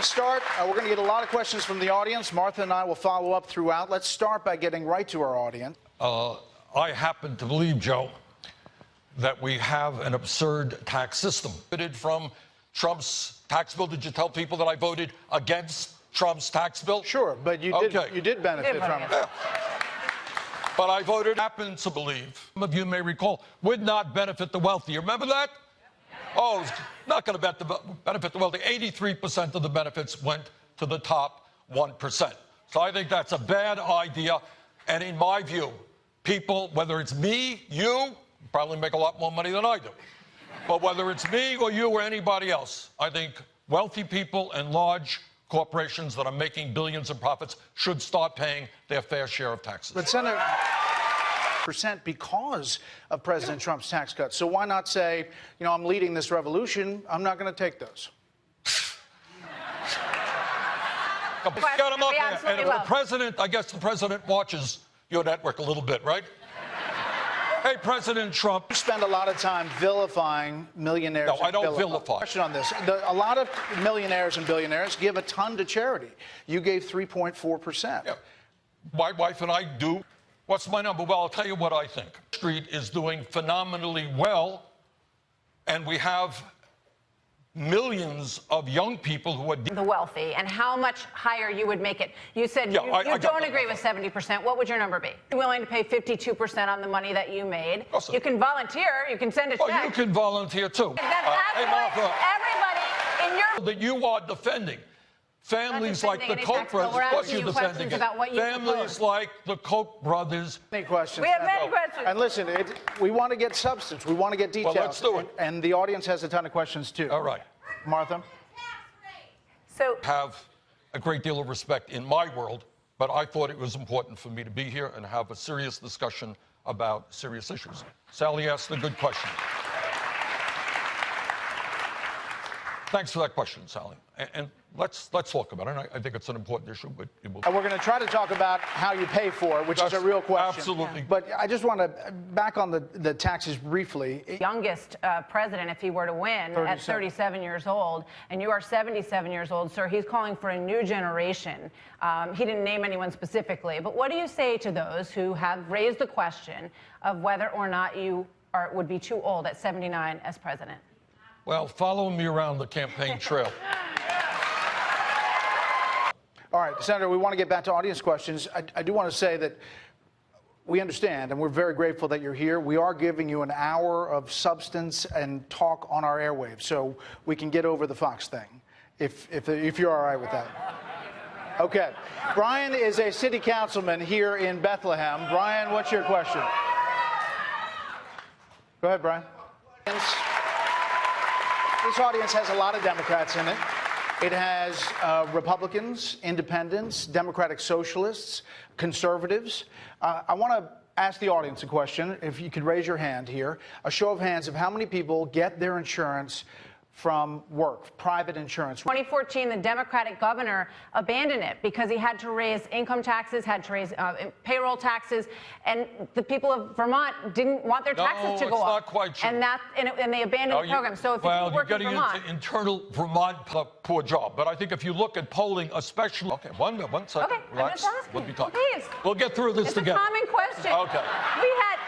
to start. We're going to get a lot of questions from the audience. Martha and I will follow up throughout. Let's start by getting right to our audience. I happen to believe, Joe, that we have an absurd tax system. From Trump's tax bill, did you tell people that I voted against Trump's tax bill? Sure, but you did benefit from it. Yeah. But I voted, happen to believe, some of you may recall, would not benefit the wealthy. You remember that? Oh, it's not going to benefit the wealthy. 83% of the benefits went to the top 1%. So I think that's a bad idea. And in my view, people, whether it's me, you probably make a lot more money than I do. But whether it's me or you or anybody else, I think wealthy people and large corporations that are making billions in profits should start paying their fair share of taxes. But Senator, percent because of President Trump's tax cuts. So why not say, you know, I'm leading this revolution, I'm not going to take those? Get them up there. And if the president, I guess the president watches your network a little bit, right? Hey, President Trump. You spend a lot of time vilifying millionaires. No, I don't vilify. Question on this. A lot of millionaires and billionaires give a ton to charity. You gave 3.4%. Yeah. My wife and I do. What's my number? Well, I'll tell you what I think. Street is doing phenomenally well, and we have millions of young people who are the wealthy, and how much higher you would make it. You said you don't agree with 70%. What would your number be? You're willing to pay 52% on the money that you made. Awesome. You can volunteer. You can send a check. Oh, you can volunteer too. That's what everybody in your... That you are defending. Families like the Koch brothers. Of course you're defending it. Families like the Koch brothers. Many questions. We have many questions. And listen, we want to get substance. We want to get details. Well, let's do it. And the audience has a ton of questions too. All right. Martha? So have a great deal of respect in my world, but I thought it was important for me to be here and have a serious discussion about serious issues. Sally asked a good question. Thanks for that question, Sally. And let's talk about it. I think it's an important issue. But we're going to try to talk about how you pay for it, which is a real question. Absolutely. Yeah. But I just want to back on the taxes briefly. Youngest president, if he were to win, at 37 years old, and you are 77 years old, sir. He's calling for a new generation. He didn't name anyone specifically, but what do you say to those who have raised the question of whether or not you would be too old at 79 as president? Well, follow me around the campaign trail. All right, Senator, we want to get back to audience questions. I do want to say that we understand, and we're very grateful that you're here. We are giving you an hour of substance and talk on our airwaves, so we can get over the Fox thing, if you're all right with that. Okay. Brian is a city councilman here in Bethlehem. Brian, what's your question? Go ahead, Brian. This audience has a lot of Democrats in it. It has Republicans, independents, Democratic socialists, conservatives. I want to ask the audience a question. If you could raise your hand here. A show of hands of how many people get their insurance from work, private insurance. 2014, the Democratic governor abandoned it because he had to raise income taxes, had to raise payroll taxes, and the people of Vermont didn't want their taxes to go up. No, it's not quite true. And they abandoned the program. So if you work in Vermont... Well, you're getting into internal Vermont poor job. But I think if you look at polling, especially... Okay, one second. Okay, relax. I'm just asking. We'll be talking. Please. We'll get through this together. It's a common question. Okay. We had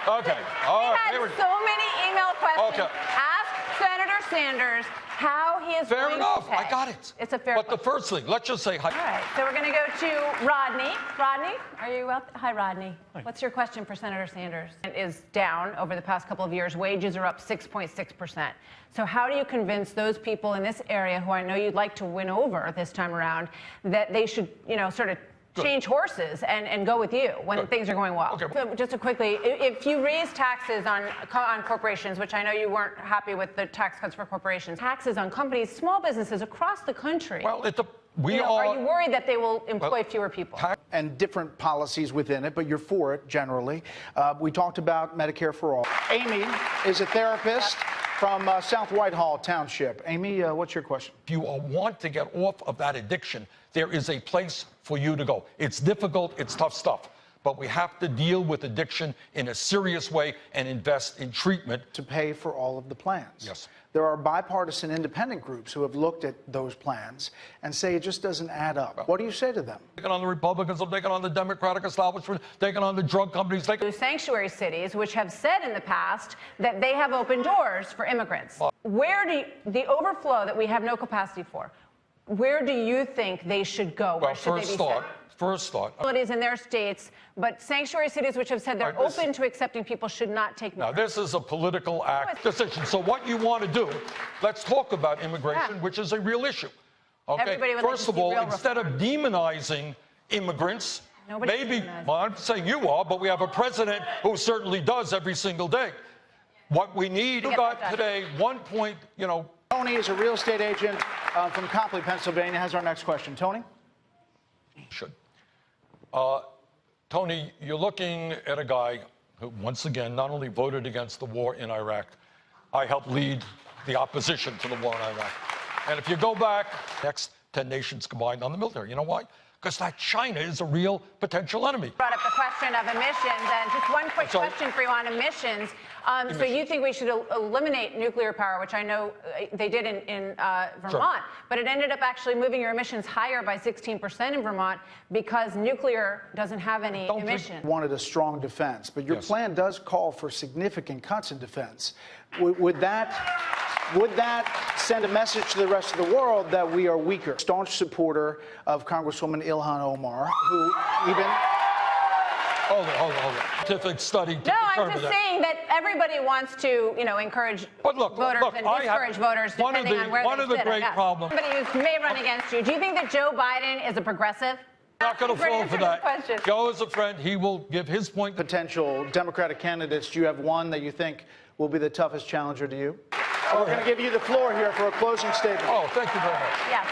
so many email questions. Okay. Ask Senator Sanders how he is Fair going enough. to pay. I got it. It's a fair But question. the first thing, let's just say hi. All right, so we're going to go to Rodney. Rodney, are you well? Hi, Rodney. Hi. What's your question for Senator Sanders? It is down over the past couple of years. Wages are up 6.6%. So how do you convince those people in this area who I know you'd like to win over this time around that they should, you know, sort of change horses and go with you when things are going well? Okay. So just quickly, if you raise taxes on corporations, which I know you weren't happy with the tax cuts for corporations, taxes on companies, small businesses across the country. Well, are you worried that they will employ fewer people? And different policies within it, but you're for it generally. We talked about Medicare for all. Amy is a therapist from South Whitehall Township. Amy, what's your question? If you want to get off of that addiction, there is a place for you to go. It's difficult, it's tough stuff. but we have to deal with addiction in a serious way and invest in treatment. To pay for all of the plans. Yes. There are bipartisan independent groups who have looked at those plans and say it just doesn't add up. What do you say to them? Taking on the Republicans, I'm taking on the Democratic establishment, taking on the drug companies. Sanctuary cities, which have said in the past that they have open doors for immigrants. Where do the overflow that we have no capacity for, where do you think they should go? Where should they be sent? First thought. Facilities in their states, but sanctuary cities which have said they're open to accepting people should not take more. Now, this is a political act decision. So what you want to do, let's talk about immigration, which is a real issue. Okay. First of all, instead of demonizing immigrants, well, I'm saying you are, but we have a president who certainly does every single day. What we need, we got today, Tony is a real estate agent from Copley, Pennsylvania, has our next question. Tony? Tony, you're looking at a guy who, once again, not only voted against the war in Iraq, I helped lead the opposition to the war in Iraq. And if you go back, next 10 nations combined on the military. You know why? Because that China is a real potential enemy. Brought up the question of emissions, and just one quick question for you on emissions. So you think we should eliminate nuclear power, which I know they did in Vermont, but it ended up actually moving your emissions higher by 16% in Vermont because nuclear doesn't have any emissions. Wanted a strong defense, but your plan does call for significant cuts in defense. Would that send a message to the rest of the world that we are weaker? Staunch supporter of Congresswoman Ilhan Omar, who even... Hold on. Scientific study to No, I'm determine just saying that everybody wants to, encourage voters and discourage voters depending on where they sit. One of the great problems... Somebody who may run against you. Do you think that Joe Biden is a progressive? Not going to fall for that. Joe is a friend. He will give his point. Potential Democratic candidates, do you have one that you think will be the toughest challenger to you? We're going to give you the floor here for a closing statement. Oh, thank you very much. Yes.